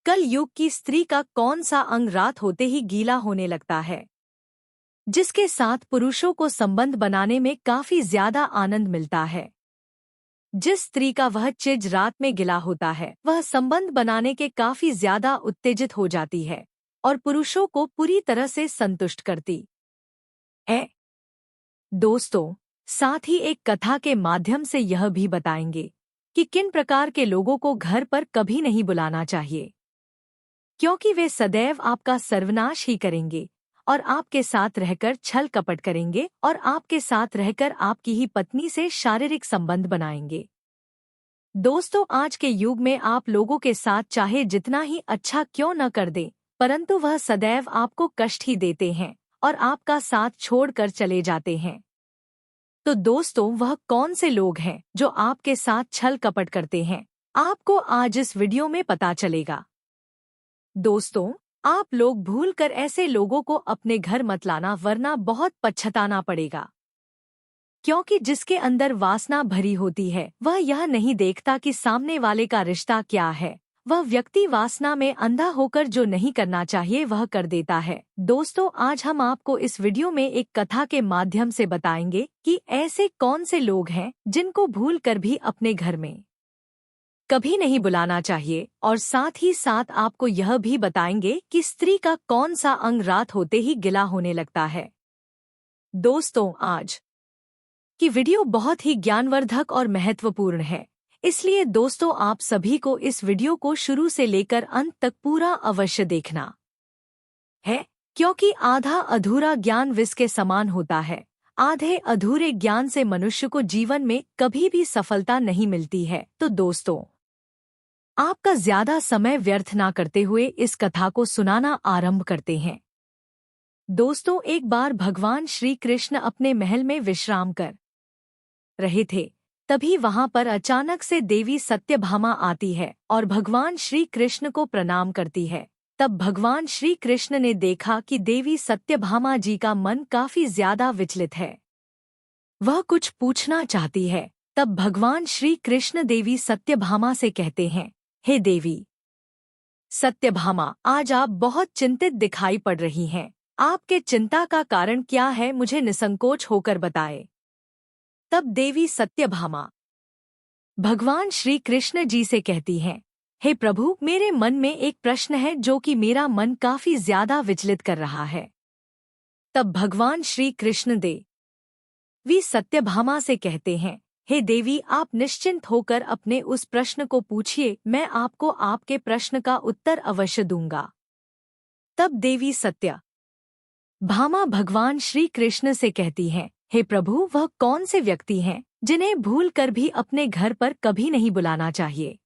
कल युग की स्त्री का कौन सा अंग रात होते ही गीला होने लगता है, जिसके साथ पुरुषों को संबंध बनाने में काफी ज्यादा आनंद मिलता है। जिस स्त्री का वह चिज रात में गिला होता है वह संबंध बनाने के काफी ज्यादा उत्तेजित हो जाती है और पुरुषों को पूरी तरह से संतुष्ट करती है। दोस्तों, साथ ही एक कथा के माध्यम से यह भी बताएंगे कि किन प्रकार के लोगों को घर पर कभी नहीं बुलाना चाहिए, क्योंकि वे सदैव आपका सर्वनाश ही करेंगे और आपके साथ रहकर छल कपट करेंगे और आपके साथ रहकर आपकी ही पत्नी से शारीरिक संबंध बनाएंगे। दोस्तों, आज के युग में आप लोगों के साथ चाहे जितना ही अच्छा क्यों न कर दें, परंतु वह सदैव आपको कष्ट ही देते हैं और आपका साथ छोड़कर चले जाते हैं। तो दोस्तों, वह कौन से लोग हैं जो आपके साथ छल कपट करते हैं, आपको आज इस वीडियो में पता चलेगा। दोस्तों, आप लोग भूलकर ऐसे लोगों को अपने घर मत लाना, वरना बहुत पछताना पड़ेगा। क्योंकि जिसके अंदर वासना भरी होती है वह यह नहीं देखता कि सामने वाले का रिश्ता क्या है। वह व्यक्ति वासना में अंधा होकर जो नहीं करना चाहिए वह कर देता है। दोस्तों, आज हम आपको इस वीडियो में एक कथा के माध्यम से बताएंगे कि ऐसे कौन से लोग हैं जिनको भूल कर भी अपने घर में कभी नहीं बुलाना चाहिए, और साथ ही साथ आपको यह भी बताएंगे कि स्त्री का कौन सा अंग रात होते ही गिला होने लगता है। दोस्तों, आज की वीडियो बहुत ही ज्ञानवर्धक और महत्वपूर्ण है, इसलिए दोस्तों आप सभी को इस वीडियो को शुरू से लेकर अंत तक पूरा अवश्य देखना है, क्योंकि आधा अधूरा ज्ञान विष के समान होता है। आधे अधूरे ज्ञान से मनुष्य को जीवन में कभी भी सफलता नहीं मिलती है। तो दोस्तों, आपका ज्यादा समय व्यर्थ ना करते हुए इस कथा को सुनाना आरंभ करते हैं। दोस्तों, एक बार भगवान श्री कृष्ण अपने महल में विश्राम कर रहे थे। तभी वहां पर अचानक से देवी सत्यभामा आती है और भगवान श्री कृष्ण को प्रणाम करती है। तब भगवान श्री कृष्ण ने देखा कि देवी सत्यभामा जी का मन काफी ज्यादा विचलित है, वह कुछ पूछना चाहती है। तब भगवान श्री कृष्ण देवी सत्यभामा से कहते हैं, हे देवी सत्यभामा, आज आप बहुत चिंतित दिखाई पड़ रही हैं। आपके चिंता का कारण क्या है, मुझे निसंकोच होकर बताए। तब देवी सत्यभामा भगवान श्री कृष्ण जी से कहती हैं, हे प्रभु, मेरे मन में एक प्रश्न है जो कि मेरा मन काफी ज्यादा विचलित कर रहा है। तब भगवान श्री कृष्ण देवी सत्यभामा से कहते हैं, हे देवी, आप निश्चिंत होकर अपने उस प्रश्न को पूछिए, मैं आपको आपके प्रश्न का उत्तर अवश्य दूंगा। तब देवी सत्यभामा भगवान श्री कृष्ण से कहती हैं, हे प्रभु, वह कौन से व्यक्ति हैं जिन्हें भूल कर भी अपने घर पर कभी नहीं बुलाना चाहिए।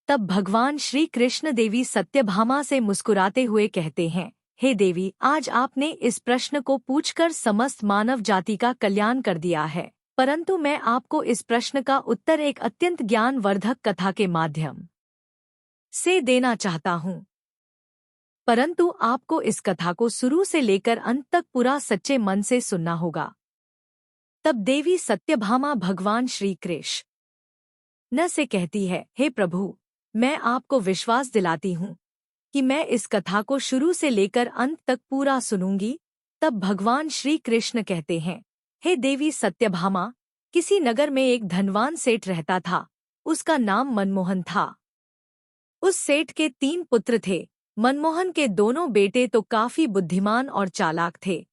तब भगवान श्री कृष्ण देवी सत्यभामा से मुस्कुराते हुए कहते हैं, हे देवी, आज आपने इस प्रश्न को पूछकर समस्त मानव जाति का कल्याण कर दिया है, परंतु मैं आपको इस प्रश्न का उत्तर एक अत्यंत ज्ञानवर्धक कथा के माध्यम से देना चाहता हूँ। परंतु आपको इस कथा को शुरू से लेकर अंत तक पूरा सच्चे मन से सुनना होगा। तब देवी सत्यभामा भगवान श्री कृष्ण से कहती है, हे प्रभु, मैं आपको विश्वास दिलाती हूँ कि मैं इस कथा को शुरू से लेकर अंत तक पूरा सुनूंगी। तब भगवान श्री कृष्ण कहते हैं, हे देवी सत्यभामा, किसी नगर में एक धनवान सेठ रहता था। उसका नाम मनमोहन था। उस सेठ के 3 पुत्र थे। मनमोहन के दोनों बेटे तो काफी बुद्धिमान और चालाक थे,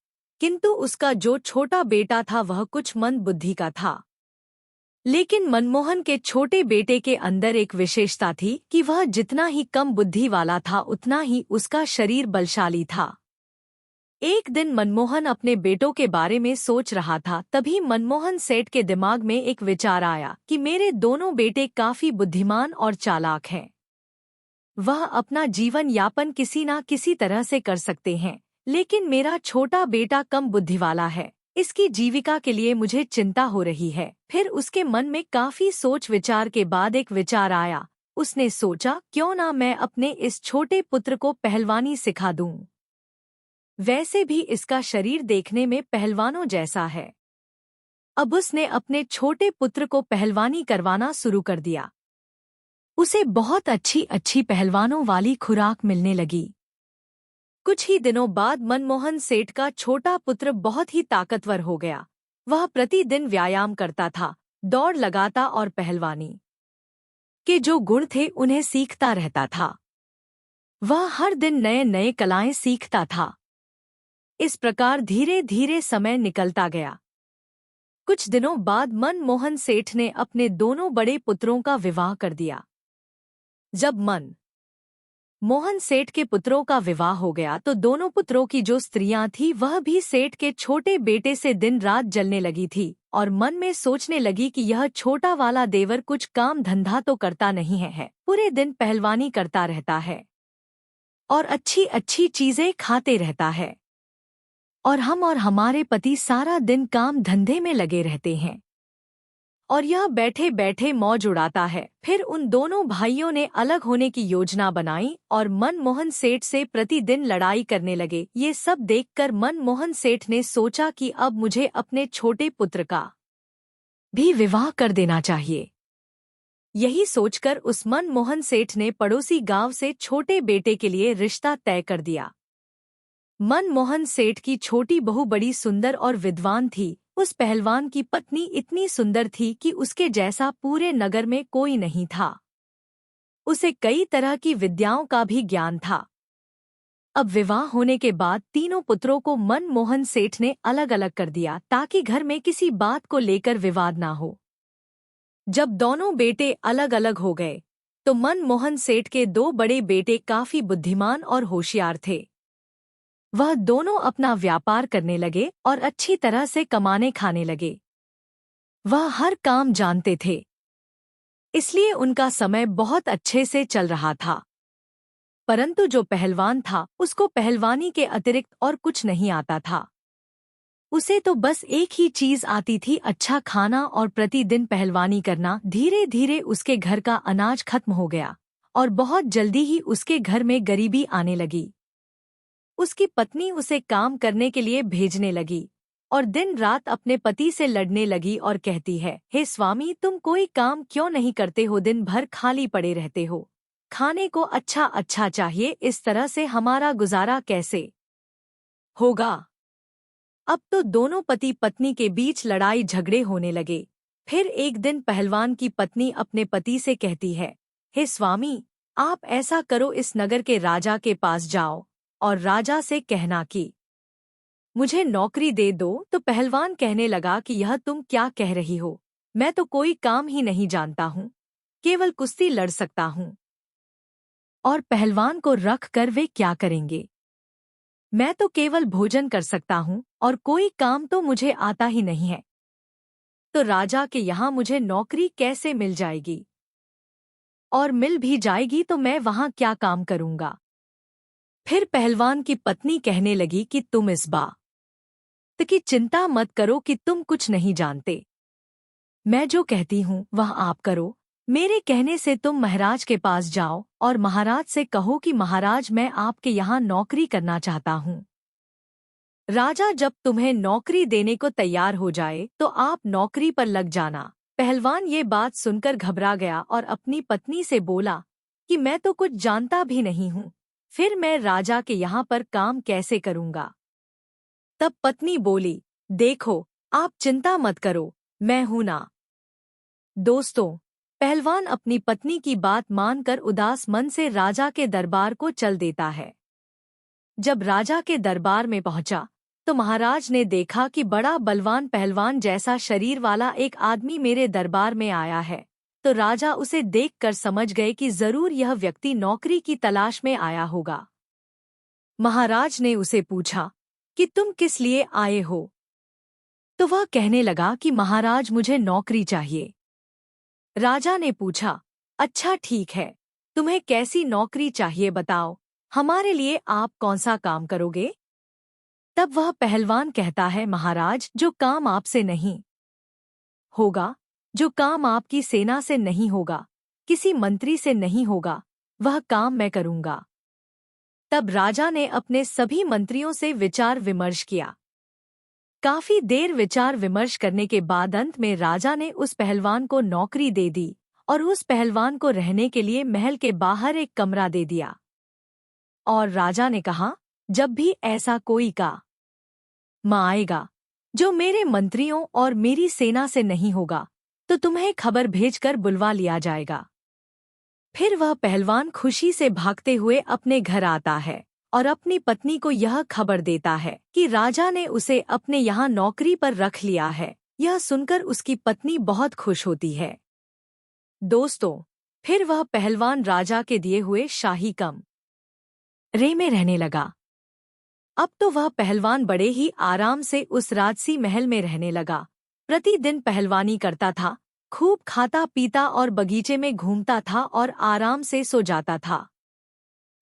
किंतु उसका जो छोटा बेटा था वह कुछ मंद बुद्धि का था। लेकिन मनमोहन के छोटे बेटे के अंदर एक विशेषता थी कि वह जितना ही कम बुद्धि वाला था उतना ही उसका शरीर बलशाली था। एक दिन मनमोहन अपने बेटों के बारे में सोच रहा था, तभी मनमोहन सेठ के दिमाग में एक विचार आया कि मेरे दोनों बेटे काफी बुद्धिमान और चालाक हैं। वह अपना जीवन यापन किसी न किसी तरह से कर सकते हैं, लेकिन मेरा छोटा बेटा कम बुद्धि वाला है। इसकी जीविका के लिए मुझे चिंता हो रही है। फिर उसके मन में काफी सोच विचार के बाद एक विचार आया। उसने सोचा, क्यों ना मैं अपने इस छोटे पुत्र को पहलवानी सिखा दूं। वैसे भी इसका शरीर देखने में पहलवानों जैसा है। अब उसने अपने छोटे पुत्र को पहलवानी करवाना शुरू कर दिया। उसे बहुत अच्छी अच्छी पहलवानों वाली खुराक मिलने लगी। कुछ ही दिनों बाद मनमोहन सेठ का छोटा पुत्र बहुत ही ताकतवर हो गया। वह प्रतिदिन व्यायाम करता था, दौड़ लगाता और पहलवानी के जो गुण थे उन्हें सीखता रहता था। वह हर दिन नए नए कलाएं सीखता था। इस प्रकार धीरे धीरे समय निकलता गया। कुछ दिनों बाद मनमोहन सेठ ने अपने दोनों बड़े पुत्रों का विवाह कर दिया। जब मोहन सेठ के पुत्रों का विवाह हो गया तो दोनों पुत्रों की जो स्त्रियां थी वह भी सेठ के छोटे बेटे से दिन रात जलने लगी थी और मन में सोचने लगी कि यह छोटा वाला देवर कुछ काम धंधा तो करता नहीं है, पूरे दिन पहलवानी करता रहता है और अच्छी अच्छी चीजें खाते रहता है, और हम और हमारे पति सारा दिन काम धंधे में लगे रहते हैं और यह बैठे बैठे मौज उड़ाता है। फिर उन दोनों भाइयों ने अलग होने की योजना बनाई और मनमोहन सेठ से प्रतिदिन लड़ाई करने लगे। ये सब देखकर मनमोहन सेठ ने सोचा कि अब मुझे अपने छोटे पुत्र का भी विवाह कर देना चाहिए। यही सोचकर उस मनमोहन सेठ ने पड़ोसी गांव से छोटे बेटे के लिए रिश्ता तय कर दिया। मनमोहन सेठ की छोटी बहू बड़ी सुंदर और विद्वान थी। उस पहलवान की पत्नी इतनी सुंदर थी कि उसके जैसा पूरे नगर में कोई नहीं था। उसे कई तरह की विद्याओं का भी ज्ञान था। अब विवाह होने के बाद तीनों पुत्रों को मनमोहन सेठ ने अलग अलग कर दिया ताकि घर में किसी बात को लेकर विवाद ना हो। जब दोनों बेटे अलग अलग हो गए तो मनमोहन सेठ के दो बड़े बेटे काफी बुद्धिमान और होशियार थे। वह दोनों अपना व्यापार करने लगे और अच्छी तरह से कमाने खाने लगे। वह हर काम जानते थे, इसलिए उनका समय बहुत अच्छे से चल रहा था। परंतु जो पहलवान था उसको पहलवानी के अतिरिक्त और कुछ नहीं आता था। उसे तो बस एक ही चीज आती थी, अच्छा खाना और प्रतिदिन पहलवानी करना। धीरे धीरे उसके घर का अनाज खत्म हो गया और बहुत जल्दी ही उसके घर में गरीबी आने लगी। उसकी पत्नी उसे काम करने के लिए भेजने लगी और दिन रात अपने पति से लड़ने लगी और कहती है, हे स्वामी, तुम कोई काम क्यों नहीं करते हो? दिन भर खाली पड़े रहते हो, खाने को अच्छा अच्छा चाहिए, इस तरह से हमारा गुजारा कैसे होगा? अब तो दोनों पति पत्नी के बीच लड़ाई झगड़े होने लगे। फिर एक दिन पहलवान की पत्नी अपने पति से कहती है, हे स्वामी, आप ऐसा करो, इस नगर के राजा के पास जाओ और राजा से कहना कि मुझे नौकरी दे दो। तो पहलवान कहने लगा कि यह तुम क्या कह रही हो? मैं तो कोई काम ही नहीं जानता हूँ, केवल कुश्ती लड़ सकता हूँ, और पहलवान को रख कर वे क्या करेंगे? मैं तो केवल भोजन कर सकता हूँ और कोई काम तो मुझे आता ही नहीं है। तो राजा के यहाँ मुझे नौकरी कैसे मिल जाएगी? और मिल भी जाएगी तो मैं वहाँ क्या काम करूँगा? फिर पहलवान की पत्नी कहने लगी कि तुम इस बात की चिंता मत करो कि तुम कुछ नहीं जानते। मैं जो कहती हूँ वह आप करो। मेरे कहने से तुम महाराज के पास जाओ और महाराज से कहो कि महाराज, मैं आपके यहाँ नौकरी करना चाहता हूँ। राजा जब तुम्हें नौकरी देने को तैयार हो जाए तो आप नौकरी पर लग जाना। पहलवान ये बात सुनकर घबरा गया और अपनी पत्नी से बोला कि मैं तो कुछ जानता भी नहीं हूँ, फिर मैं राजा के यहाँ पर काम कैसे करूँगा? तब पत्नी बोली, देखो, आप चिंता मत करो, मैं हूं ना। दोस्तों, पहलवान अपनी पत्नी की बात मानकर उदास मन से राजा के दरबार को चल देता है। जब राजा के दरबार में पहुंचा तो महाराज ने देखा कि बड़ा बलवान पहलवान जैसा शरीर वाला एक आदमी मेरे दरबार में आया है। तो राजा उसे देखकर समझ गए कि जरूर यह व्यक्ति नौकरी की तलाश में आया होगा। महाराज ने उसे पूछा कि तुम किस लिए आए हो? तो वह कहने लगा कि महाराज, मुझे नौकरी चाहिए। राजा ने पूछा, अच्छा ठीक है, तुम्हें कैसी नौकरी चाहिए बताओ, हमारे लिए आप कौन सा काम करोगे? तब वह पहलवान कहता है, महाराज, जो काम आपसे नहीं होगा, जो काम आपकी सेना से नहीं होगा, किसी मंत्री से नहीं होगा, वह काम मैं करूँगा। तब राजा ने अपने सभी मंत्रियों से विचार विमर्श किया। काफी देर विचार विमर्श करने के बाद अंत में राजा ने उस पहलवान को नौकरी दे दी और उस पहलवान को रहने के लिए महल के बाहर एक कमरा दे दिया। और राजा ने कहा, जब भी ऐसा कोई का माँ आएगा जो मेरे मंत्रियों और मेरी सेना से नहीं होगा, तो तुम्हें खबर भेजकर बुलवा लिया जाएगा। फिर वह पहलवान खुशी से भागते हुए अपने घर आता है और अपनी पत्नी को यह खबर देता है कि राजा ने उसे अपने यहाँ नौकरी पर रख लिया है। यह सुनकर उसकी पत्नी बहुत खुश होती है। दोस्तों, फिर वह पहलवान राजा के दिए हुए शाही कमरे में रहने लगा। अब तो वह पहलवान बड़े ही आराम से उस राजसी महल में रहने लगा। प्रतिदिन पहलवानी करता था, खूब खाता पीता और बगीचे में घूमता था और आराम से सो जाता था।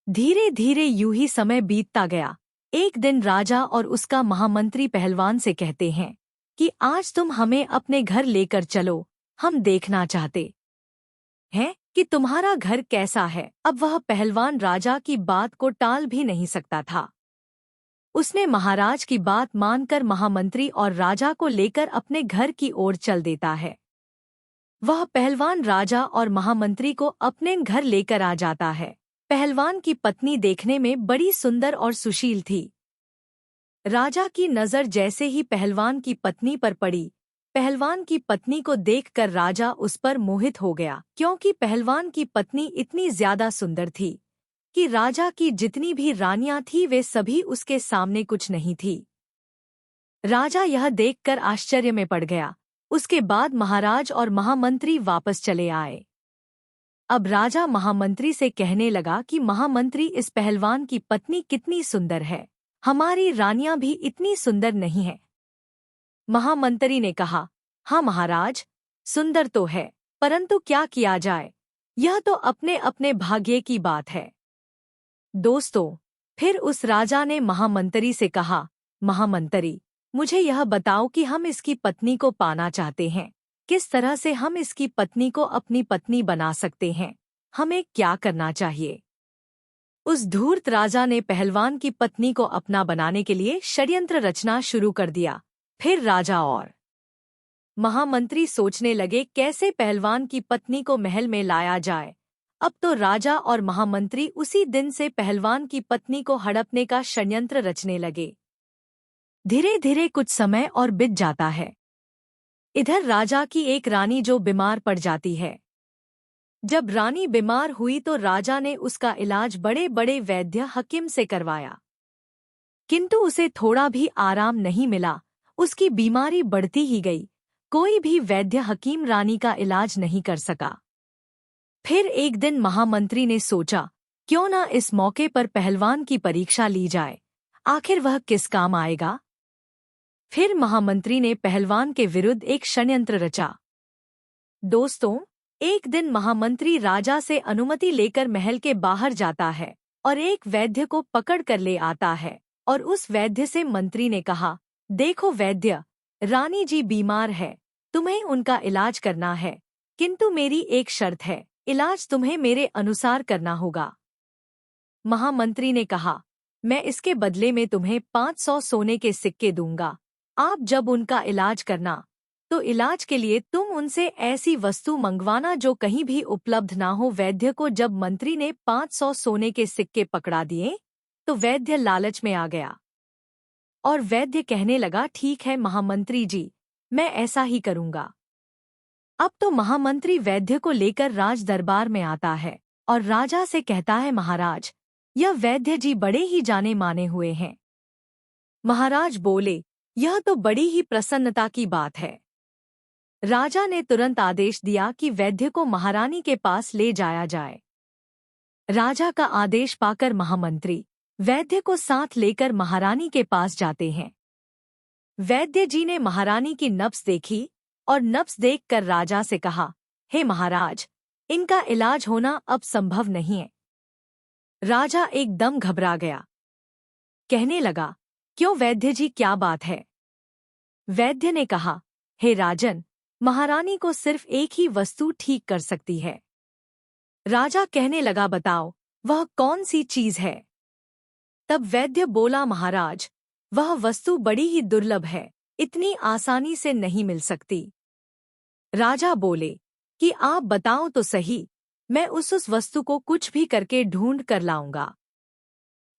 धीरे धीरे यूं ही समय बीतता गया। एक दिन राजा और उसका महामंत्री पहलवान से कहते हैं कि आज तुम हमें अपने घर लेकर चलो, हम देखना चाहते हैं कि तुम्हारा घर कैसा है। अब वह पहलवान राजा की बात को टाल भी नहीं सकता था। उसने महाराज की बात मानकर महामंत्री और राजा को लेकर अपने घर की ओर चल देता है। वह पहलवान राजा और महामंत्री को अपने घर लेकर आ जाता है। पहलवान की पत्नी देखने में बड़ी सुंदर और सुशील थी। राजा की नज़र जैसे ही पहलवान की पत्नी पर पड़ी, पहलवान की पत्नी को देखकर राजा उस पर मोहित हो गया, क्योंकि पहलवान की पत्नी इतनी ज्यादा सुंदर थी कि राजा की जितनी भी रानियां थी वे सभी उसके सामने कुछ नहीं थी। राजा यह देखकर आश्चर्य में पड़ गया। उसके बाद महाराज और महामंत्री वापस चले आए। अब राजा महामंत्री से कहने लगा कि महामंत्री, इस पहलवान की पत्नी कितनी सुंदर है, हमारी रानियां भी इतनी सुंदर नहीं है। महामंत्री ने कहा, हाँ महाराज, सुंदर तो है, परंतु क्या किया जाए, यह तो अपने अपने भाग्य की बात है। दोस्तों, फिर उस राजा ने महामंत्री से कहा, महामंत्री, मुझे यह बताओ कि हम इसकी पत्नी को पाना चाहते हैं, किस तरह से हम इसकी पत्नी को अपनी पत्नी बना सकते हैं, हमें क्या करना चाहिए। उस धूर्त राजा ने पहलवान की पत्नी को अपना बनाने के लिए षड्यंत्र रचना शुरू कर दिया। फिर राजा और महामंत्री सोचने लगे कैसे पहलवान की पत्नी को महल में लाया जाए। अब तो राजा और महामंत्री उसी दिन से पहलवान की पत्नी को हड़पने का षड्यंत्र रचने लगे। धीरे धीरे कुछ समय और बीत जाता है। इधर राजा की एक रानी जो बीमार पड़ जाती है। जब रानी बीमार हुई तो राजा ने उसका इलाज बड़े बड़े वैद्य हकीम से करवाया, किंतु उसे थोड़ा भी आराम नहीं मिला। उसकी बीमारी बढ़ती ही गई। कोई भी वैद्य हकीम रानी का इलाज नहीं कर सका। फिर एक दिन महामंत्री ने सोचा, क्यों ना इस मौके पर पहलवान की परीक्षा ली जाए, आखिर वह किस काम आएगा। फिर महामंत्री ने पहलवान के विरुद्ध एक षड्यंत्र रचा। दोस्तों, एक दिन महामंत्री राजा से अनुमति लेकर महल के बाहर जाता है और एक वैद्य को पकड़ कर ले आता है और उस वैद्य से मंत्री ने कहा, देखो वैद्य, रानी जी बीमार है, तुम्हें उनका इलाज करना है, किंतु मेरी एक शर्त है, इलाज तुम्हें मेरे अनुसार करना होगा। महामंत्री ने कहा, मैं इसके बदले में तुम्हें 500 सोने के सिक्के दूंगा। आप जब उनका इलाज करना तो इलाज के लिए तुम उनसे ऐसी वस्तु मंगवाना जो कहीं भी उपलब्ध ना हो। वैद्य को जब मंत्री ने 500 सोने के सिक्के पकड़ा दिए तो वैद्य लालच में आ गया और वैद्य कहने लगा, ठीक है महामंत्री जी, मैं ऐसा ही करूंगा। अब तो महामंत्री वैद्य को लेकर राज दरबार में आता है और राजा से कहता है, महाराज, यह वैद्य जी बड़े ही जाने माने हुए हैं। महाराज बोले, यह तो बड़ी ही प्रसन्नता की बात है। राजा ने तुरंत आदेश दिया कि वैद्य को महारानी के पास ले जाया जाए। राजा का आदेश पाकर महामंत्री वैद्य को साथ लेकर महारानी के पास जाते हैं। वैद्य जी ने महारानी की नब्ज देखी और नब्ज देखकर राजा से कहा, हे महाराज, इनका इलाज होना अब संभव नहीं है। राजा एकदम घबरा गया, कहने लगा, क्यों वैद्य जी, क्या बात है। वैद्य ने कहा, हे राजन, महारानी को सिर्फ एक ही वस्तु ठीक कर सकती है। राजा कहने लगा, बताओ वह कौन सी चीज है। तब वैद्य बोला, महाराज, वह वस्तु बड़ी ही दुर्लभ है, इतनी आसानी से नहीं मिल सकती। राजा बोले, कि आप बताओ तो सही, मैं उस वस्तु को कुछ भी करके ढूंढ कर लाऊंगा।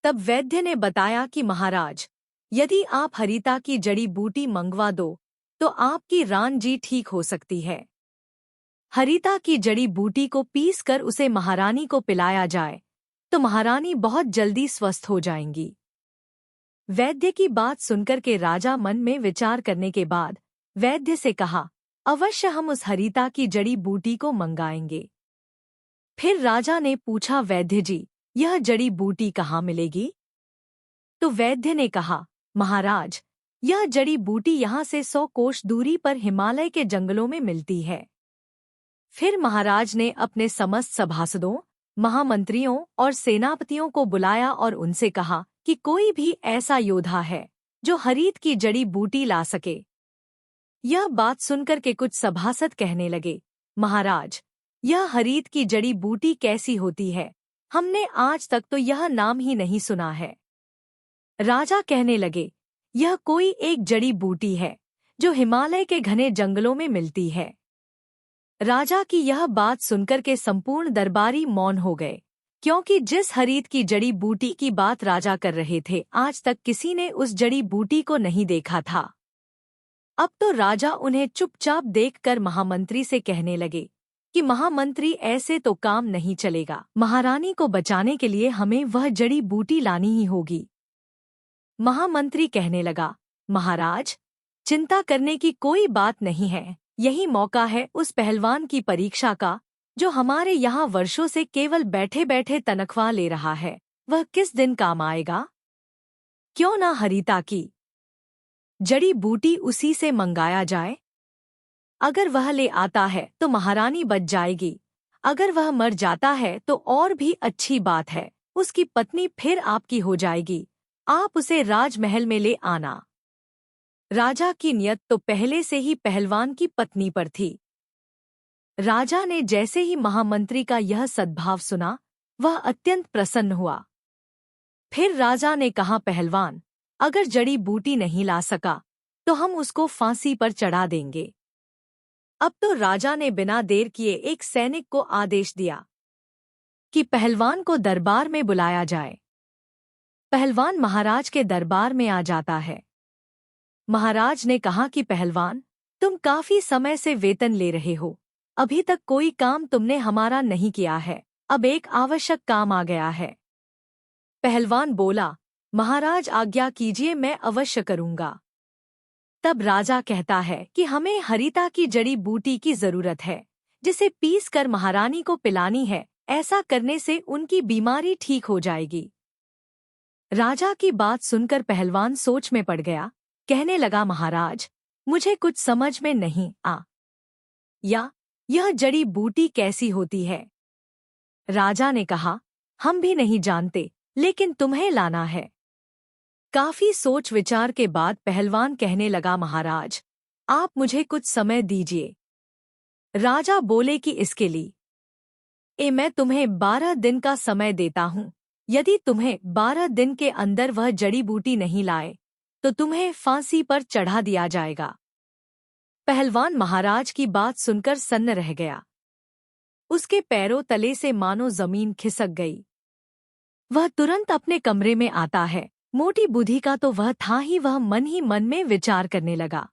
तब वैद्य ने बताया कि महाराज, यदि आप हरिता की जड़ी बूटी मंगवा दो तो आपकी रानजी ठीक हो सकती है। हरिता की जड़ी बूटी को पीस कर उसे महारानी को पिलाया जाए तो महारानी बहुत जल्दी स्वस्थ हो जाएंगी। वैद्य की बात सुनकर के राजा मन में विचार करने के बाद वैद्य से कहा, अवश्य हम उस हरिता की जड़ी बूटी को मंगाएंगे। फिर राजा ने पूछा, वैद्य जी, यह जड़ी बूटी कहाँ मिलेगी? तो वैद्य ने कहा, महाराज, यह जड़ी बूटी यहाँ से 100 कोस दूरी पर हिमालय के जंगलों में मिलती है। फिर महाराज ने अपने समस्त सभासदों, महामंत्रियों और सेनापतियों को बुलाया और उनसे कहा कि कोई भी ऐसा योद्धा है जो हरीत की जड़ी बूटी ला सके। यह बात सुनकर के कुछ सभासद कहने लगे, महाराज, यह हरीत की जड़ी बूटी कैसी होती है? हमने आज तक तो यह नाम ही नहीं सुना है। राजा कहने लगे, यह कोई एक जड़ी बूटी है जो हिमालय के घने जंगलों में मिलती है। राजा की यह बात सुनकर के संपूर्ण दरबारी मौन हो गए, क्योंकि जिस हरीत की जड़ी बूटी की बात राजा कर रहे थे आज तक किसी ने उस जड़ी बूटी को नहीं देखा था। अब तो राजा उन्हें चुपचाप देखकर महामंत्री से कहने लगे कि महामंत्री, ऐसे तो काम नहीं चलेगा। महारानी को बचाने के लिए हमें वह जड़ी बूटी लानी ही होगी। महामंत्री कहने लगा, महाराज, चिंता करने की कोई बात नहीं है। यही मौका है उस पहलवान की परीक्षा का जो हमारे यहाँ वर्षों से केवल बैठे बैठे तनख्वाह ले रहा है। वह किस दिन काम आएगा? क्यों ना हरिता की जड़ी बूटी उसी से मंगाया जाए। अगर वह ले आता है तो महारानी बच जाएगी, अगर वह मर जाता है तो और भी अच्छी बात है, उसकी पत्नी फिर आपकी हो जाएगी। आप उसे राजमहल में ले आना। राजा की नियत तो पहले से ही पहलवान की पत्नी पर थी। राजा ने जैसे ही महामंत्री का यह सद्भाव सुना, वह अत्यंत प्रसन्न हुआ। फिर राजा ने कहा, पहलवान, अगर जड़ी बूटी नहीं ला सका तो हम उसको फांसी पर चढ़ा देंगे। अब तो राजा ने बिना देर किए एक सैनिक को आदेश दिया कि पहलवान को दरबार में बुलाया जाए। पहलवान महाराज के दरबार में आ जाता है। महाराज ने कहा कि पहलवान, तुम काफी समय से वेतन ले रहे हो, अभी तक कोई काम तुमने हमारा नहीं किया है, अब एक आवश्यक काम आ गया है। पहलवान बोला, महाराज आज्ञा कीजिए, मैं अवश्य करूंगा। तब राजा कहता है कि हमें हरिता की जड़ी बूटी की जरूरत है, जिसे पीस कर महारानी को पिलानी है। ऐसा करने से उनकी बीमारी ठीक हो जाएगी। राजा की बात सुनकर पहलवान सोच में पड़ गया। कहने लगा, महाराज, मुझे कुछ समझ में नहीं आ या यह जड़ी बूटी कैसी होती है। राजा ने कहा, हम भी नहीं जानते, लेकिन तुम्हें लाना है। काफी सोच विचार के बाद पहलवान कहने लगा, महाराज, आप मुझे कुछ समय दीजिए। राजा बोले कि इसके लिए मैं तुम्हें 12 दिन का समय देता हूँ। यदि तुम्हें 12 दिन के अंदर वह जड़ी बूटी नहीं लाए तो तुम्हें फांसी पर चढ़ा दिया जाएगा। पहलवान महाराज की बात सुनकर सन्न रह गया। उसके पैरों तले से मानो जमीन खिसक गई। वह तुरंत अपने कमरे में आता है। मोटी बुद्धि का तो वह था ही मन में विचार करने लगा।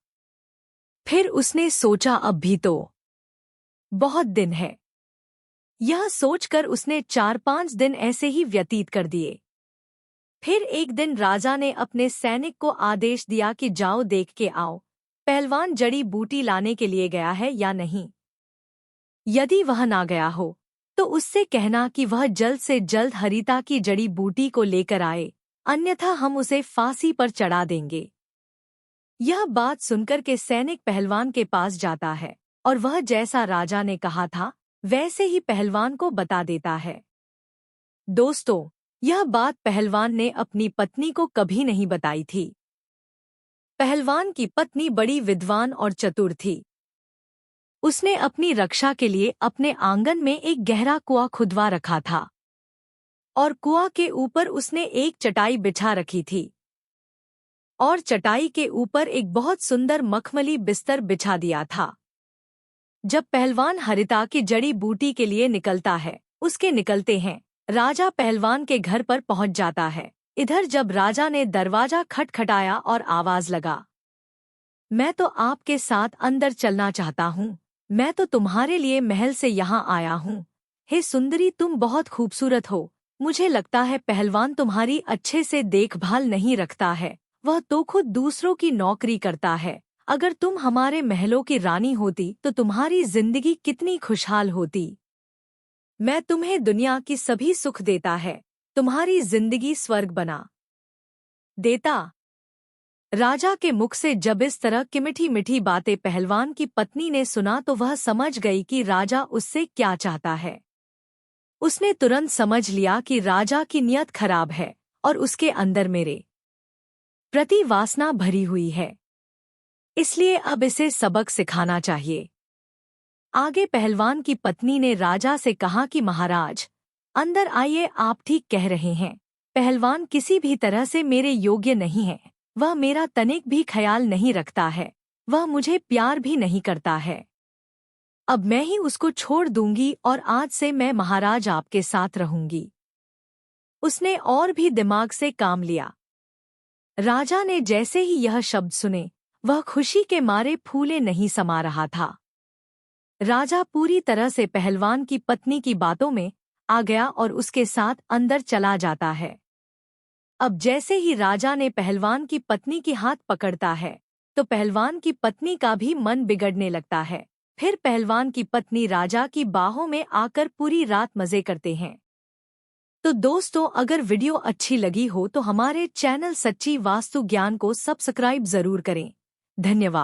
फिर उसने सोचा, अब भी तो बहुत दिन है। यह सोचकर उसने 4-5 दिन ऐसे ही व्यतीत कर दिए। फिर एक दिन राजा ने अपने सैनिक को आदेश दिया कि जाओ देख के आओ, पहलवान जड़ी बूटी लाने के लिए गया है या नहीं। यदि वह ना गया हो तो उससे कहना कि वह जल्द से जल्द हरिता की जड़ी बूटी को लेकर आए, अन्यथा हम उसे फांसी पर चढ़ा देंगे। यह बात सुनकर के सैनिक पहलवान के पास जाता है और वह जैसा राजा ने कहा था वैसे ही पहलवान को बता देता है। दोस्तों, यह बात पहलवान ने अपनी पत्नी को कभी नहीं बताई थी। पहलवान की पत्नी बड़ी विद्वान और चतुर थी। उसने अपनी रक्षा के लिए अपने आंगन में एक गहरा कुआं खुदवा रखा था और कुआं के ऊपर उसने एक चटाई बिछा रखी थी और चटाई के ऊपर एक बहुत सुंदर मखमली बिस्तर बिछा दिया था। जब पहलवान हरिता की जड़ी बूटी के लिए निकलता है, उसके निकलते हैं राजा पहलवान के घर पर पहुंच जाता है। इधर जब राजा ने दरवाजा खटखटाया और आवाज लगा, मैं तो आपके साथ अंदर चलना चाहता हूँ, मैं तो तुम्हारे लिए महल से यहाँ आया हूँ। हे सुंदरी, तुम बहुत खूबसूरत हो। मुझे लगता है पहलवान तुम्हारी अच्छे से देखभाल नहीं रखता है, वह तो खुद दूसरों की नौकरी करता है। अगर तुम हमारे महलों की रानी होती तो तुम्हारी जिंदगी कितनी खुशहाल होती। मैं तुम्हें दुनिया की सभी सुख देता है, तुम्हारी जिंदगी स्वर्ग बना देता। राजा के मुख से जब इस तरह की मीठी मीठी बातें पहलवान की पत्नी ने सुना तो वह समझ गई कि राजा उससे क्या चाहता है। उसने तुरंत समझ लिया कि राजा की नीयत खराब है और उसके अंदर मेरे प्रति वासना भरी हुई है, इसलिए अब इसे सबक सिखाना चाहिए। आगे पहलवान की पत्नी ने राजा से कहा कि महाराज, अंदर आइए, आप ठीक कह रहे हैं। पहलवान किसी भी तरह से मेरे योग्य नहीं है, वह मेरा तनिक भी ख्याल नहीं रखता है, वह मुझे प्यार भी नहीं करता है। अब मैं ही उसको छोड़ दूंगी और आज से मैं महाराज आपके साथ रहूंगी। उसने और भी दिमाग से काम लिया। राजा ने जैसे ही यह शब्द सुने, वह खुशी के मारे फूले नहीं समा रहा था। राजा पूरी तरह से पहलवान की पत्नी की बातों में आ गया और उसके साथ अंदर चला जाता है। अब जैसे ही राजा ने पहलवान की पत्नी की हाथ पकड़ता है तो पहलवान की पत्नी का भी मन बिगड़ने लगता है। फिर पहलवान की पत्नी राजा की बाहों में आकर पूरी रात मजे करते हैं। तो दोस्तों, अगर वीडियो अच्छी लगी हो तो हमारे चैनल सच्ची वास्तु ज्ञान को सब्सक्राइब जरूर करें। धन्यवाद।